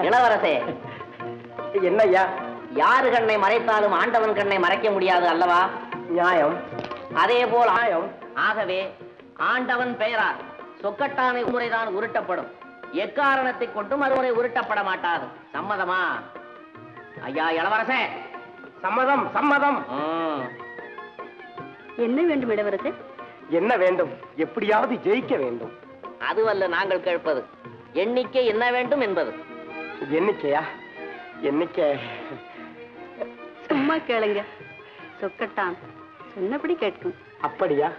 இளவரசே, என்னய்யா? யாரு கண்ணை மறைத்தாலும் ஆண்டவன் கண்ணை மறைக்க முடியாது அல்லவா? நியாயம். அதே போல் ஆயம். ஆகவே ஆண்டவன் பெயரால் சொக்கட்டானை முறைதான் உருட்டப்படும். எக்காரணத்தை கொண்டும் மறுமுறை உருட்டப்பட மாட்டாது. சம்மதமா? ஐயா இளவரசே. சம்மதம், சம்மதம். என்ன வேண்டும் இளவரசே? என்ன வேண்டும்? எப்படியாவது ஜெயிக்க வேண்டும். அதுவல்ல நாங்கள் கேட்பது. எண்ணிக்கை என்ன வேண்டும் என்பது. எண்ணிக்கையா? எண்ணிக்கை சும்மா கேளுங்க. சொக்கட்டான் சொன்னபடி கேட்கும். அப்படியா?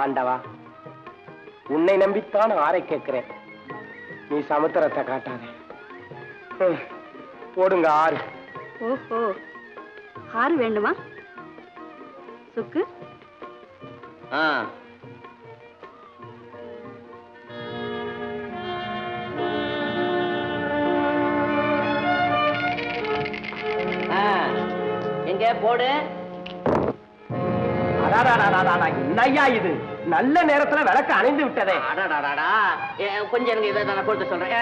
ஆண்டவா, உன்னை நம்பித்தான் ஆரை கேட்கிறேன். நீ சமுத்திரத்தை காட்டாதே. போடுங்க 6. ஓஹோ, 6 வேண்டுமா? சுக்கு எங்க போடு. என்னையா இது? நல்ல நேரத்துல விளக்கு அணைந்து விட்டதே. கொஞ்சம் இதை நான் கொடுத்து சொல்றேன்.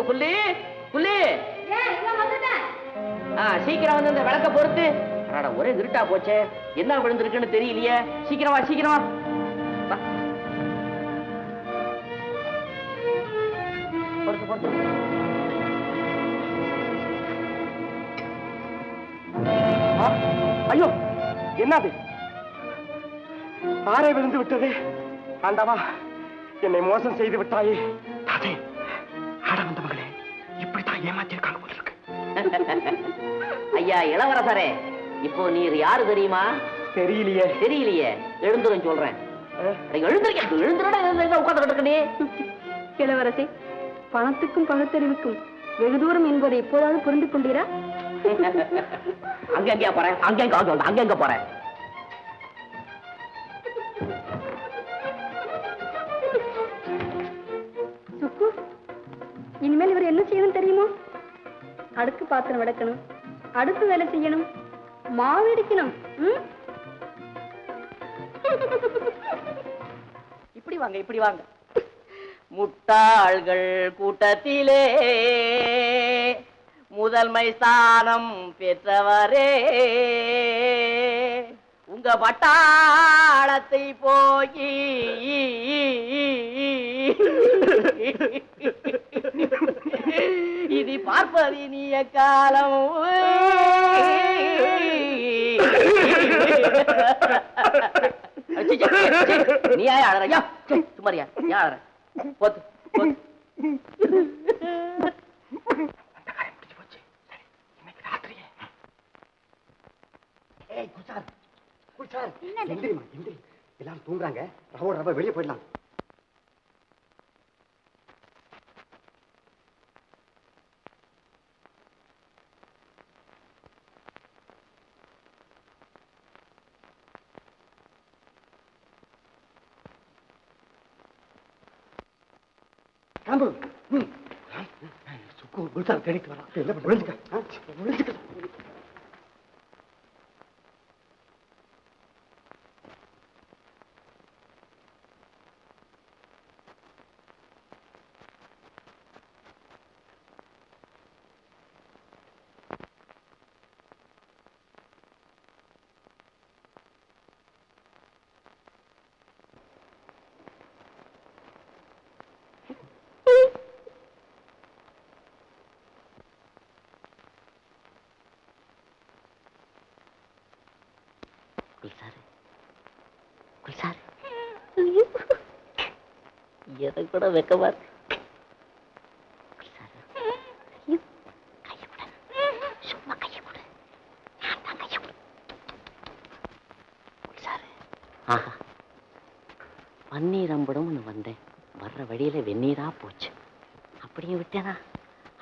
புள்ளி புள்ளி, சீக்கிரம் வந்து இந்த விளக்க பொறுத்து. ஒரே இருட்டா போச்சே, என்ன விழுந்திருக்குன்னு தெரியலையே. சீக்கிரமா சீக்கிரமா. பொறுத்து பொறுத்து. ஐயோ, என்னது? ஆரை விழுந்து விட்டது. ஆண்டவா, என்னை மோசம் செய்து விட்டாயே. ஆட வந்த மகளே, இப்படித்தான் ஏமாத்திருக்காங்க போல இருக்கு. ஐயா இளவரசரே, இப்போ நீர் யாரு தெரியுமா? தெரியலையே. தெரியலையே? எழுந்துரும் சொல்றேன். உட்கார்ந்து. இளவரசே, பணத்துக்கும் பகுத்தறிவுக்கும் வெகு தூரம் என்பதை எப்போதாவது புரிந்து கொண்டீரா? அங்க போறேன், அங்க போறேன். சுக்கு, இனிமேல் இவர் என்ன செய்யணும் தெரியுமோ? அடுக்கு பாத்திரம் விளக்கணும், அடுப்பு வேலை செய்யணும், மாவு இடிக்கணும். இப்படி வாங்க, இப்படி வாங்க. முட்டாள்கள் கூட்டத்திலே முதன்மை ஸ்தானம் பெற்றவரே, உங்க பட்டாளத்தை போய் இது பார்ப்பது நீய காலம். நீ யார் சுமாரியா? யார் போத்து போத்து. எல்லாரும் தூங்குறாங்க. ரவ வெளியே போயிடலாம். சுக்கு குல்சார் தேடிட்டு வரா. ஒழிஞ்சுக்க. எதை கூட வெக்கமா இருக்கு. பன்னீர் அம்புடம்னு வந்தேன். வர்ற வழியில வெந்நீரா போச்சு. அப்படியே விட்டேனா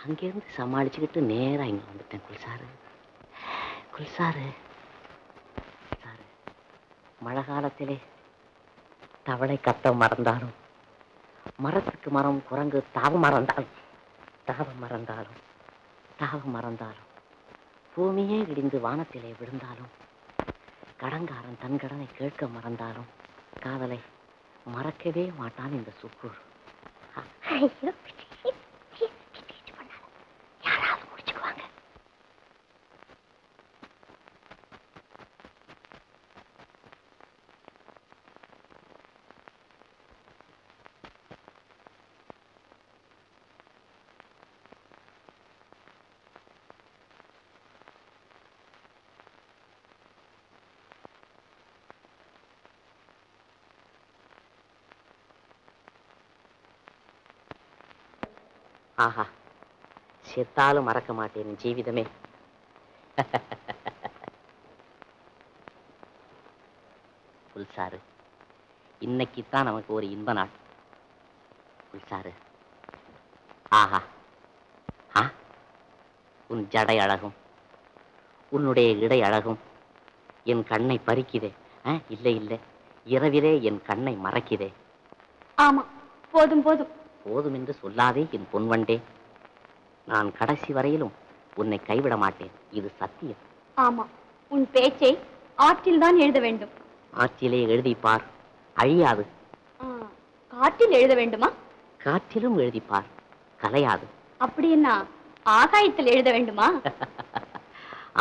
அங்கிருந்து சமாளிச்சுக்கிட்டு நேரா இங்க வந்துட்டேன். குல்சாரு மழை காலத்திலே தவளை கத்த மறந்தாலும், மரத்துக்கு மரம் குரங்கு தாவம் மறந்தாலும், பூமியே இடிந்து வானத்திலே விழுந்தாலும், கடங்காரன் தன் கடனை கேட்க மறந்தாலும், காதலை மறக்கவே மாட்டான் இந்த சுக்கூர். யாராவது முடிச்சுக்குவாங்க. ஆஹா, செத்தாலும் மறக்க மாட்டேன் ஜீவிதமே. புல்சாரு, இன்னைக்குத்தான் நமக்கு ஒரு இன்ப நாள். புல்சாரு, ஆஹா, உன் ஜடை அழகும் உன்னுடைய இடை அழகும் என் கண்ணை பறிக்குதே. இல்லை இல்லை, இரவிலே என் கண்ணை மறைக்குதே. ஆமா, போதும் போதும். போதும் என்று சொல்லாதே என் பொன்வண்டே. நான் கடைசி வரையிலும் உன்னை கைவிட மாட்டேன், இது சத்தியம். ஆமா, உன் பேச்சை ஆற்றில் தான் எழுத வேண்டும். ஆற்றிலே எழுதிப்பார், அழியாது. காற்றில் எழுத வேண்டுமா? காற்றிலும் எழுதிப்பார், கலையாது. அப்படி என்ன ஆகாயத்தில் எழுத வேண்டுமா?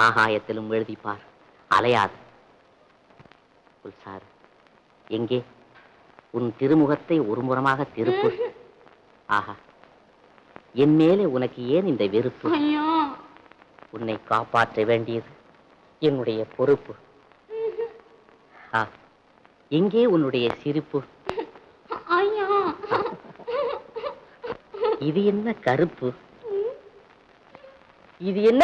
ஆகாயத்திலும் எழுதிப்பார், அலையாது. புல்சார், எங்கே உன் திருமுகத்தை ஒருமுறமாக திருப்பு. ஆஹா, என் மேலே உனக்கு ஏன் இந்த வெறுப்பு? உன்னை காப்பாற்ற வேண்டியது என்னுடைய பொறுப்பு. எங்கே உன்னுடைய சிரிப்பு? இது என்ன கருப்பு? இது என்ன?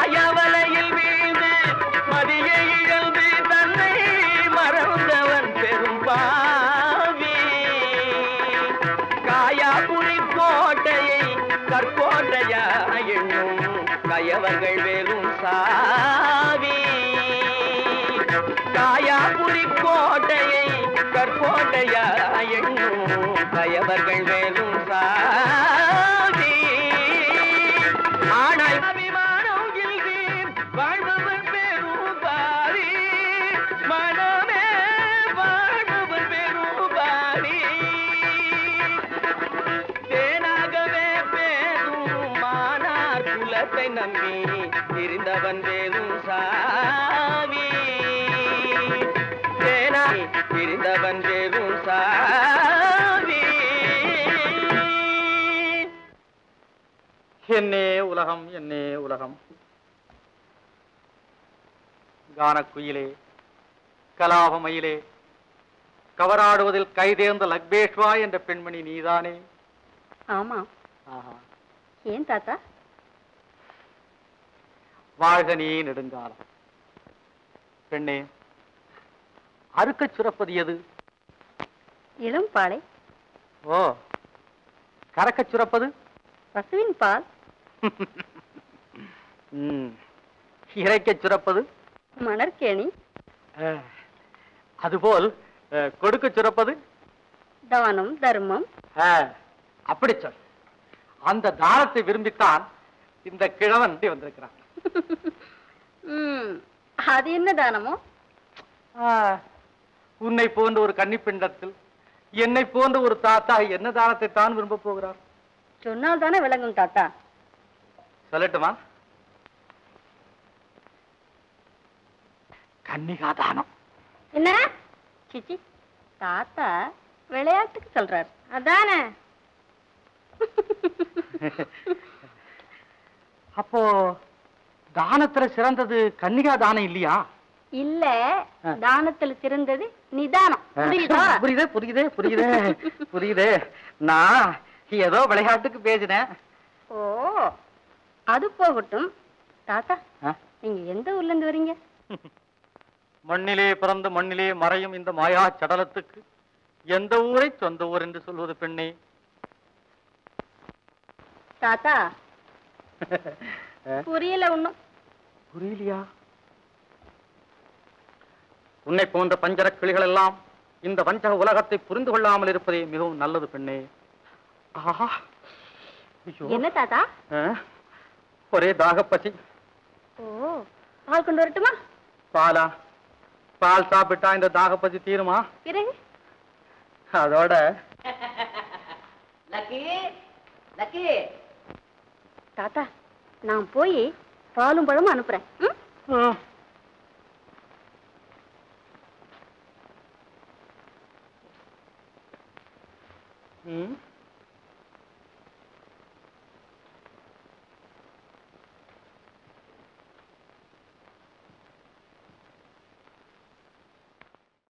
அயவலையில் வீழ்ந்து மதியை இழந்து தன்னை மறந்தவன் பெரும் பாவி. காயாபுரி கோட்டையை கற்கோட்டையா எண்ணும் கயவர்கள் வெறும் சாவி. காயாபுரி கோட்டையை கற்கோட்டையா எண்ணும் கயவர்கள் வெறும் சாவி. ஆனாய் அபிமானம் இல்வி வாழ்பவன் பெரும் பாரி. மனமே வாழ்பவன் பெரும் பாரி. தேனாகவே பேசும் மானார் குலத்தை நம்பி இருந்தவன் வேறும் சாவி. தேனா இருந்தவன் வேறும் சாவி. என்னே உலகம், என்னே உலகம். கானக்குயிலே, கலாபமயிலே, கவராடுவதில் கைதேர்ந்த லக்பேஷ்வா என்ற பெண்மணி நீதானே? ஆமா. ஏன் தாத்தா? வாழ்க நீ நெடுங்காலம். பெண்ணே, அறுக்கச் சுரப்பது எது? இளம் பாலை. ஓ, கறக்கச் சுரப்பது? பசுவின் பால். இறைக்கச் சுரப்பது? மணற்கேணி. அதுபோல் கொடுக்கச் சுரப்பது? தானம், தர்மம். அப்படி சொல். அந்த தானத்தை விரும்பித்தான் இந்த கிழவன் வந்திருக்கிறான். அது என்ன தானமோ? உன்னை போன்ற ஒரு கன்னிப்பெண்டத்தில் என்னை போன்ற ஒரு தாத்தா என்ன தானத்தை தான் விரும்ப போகிறார்? சொன்னால் தானே விளங்கும் தாத்தா. சொல்லட்டுமா? கன்னிகா தானம். என்ன? சிச்சி, தாத்தா விளையாட்டுக்கு சொல்றார், அதானே? அப்போ தானத்துல சிறந்தது கன்னிகா தானம் இல்லையா? இல்ல, தானத்துல சிறந்தது நிதானம். புரியுதே புரியுதே புரியுதே புரியுதே. நான் ஏதோ விளையாட்டுக்கு பேசினேன். ஓ, அது போகட்டும். தாத்தா, நீங்க எந்த ஊர்ல இருந்து வரீங்க? மண்ணிலே பிறந்து மண்ணிலே மறையும் இந்த மாயா சடலத்துக்கு எந்த ஊரை சொந்த ஊர் என்று சொல்வது பெண்ணே? தாத்தா, புரியல ஒண்ணும். புரியலையா? உன்னை போன்ற பஞ்சர கிளிகள் எல்லாம் இந்த வஞ்சக உலகத்தை புரிந்து கொள்ளாமல் இருப்பதே மிகவும் நல்லது பெண்ணே. ஆஹா, என்ன தாத்தா? ஒரே தாகப்பசி. ஓ, பால் கொண்டு வரட்டுமா? பாலா? பால் சாப்பிட்டா இந்த தாகப்பசி தீருமா? பிறகு அதோட தாத்தா, நான் போய் பாலும் பழமும் அனுப்புறேன். ம்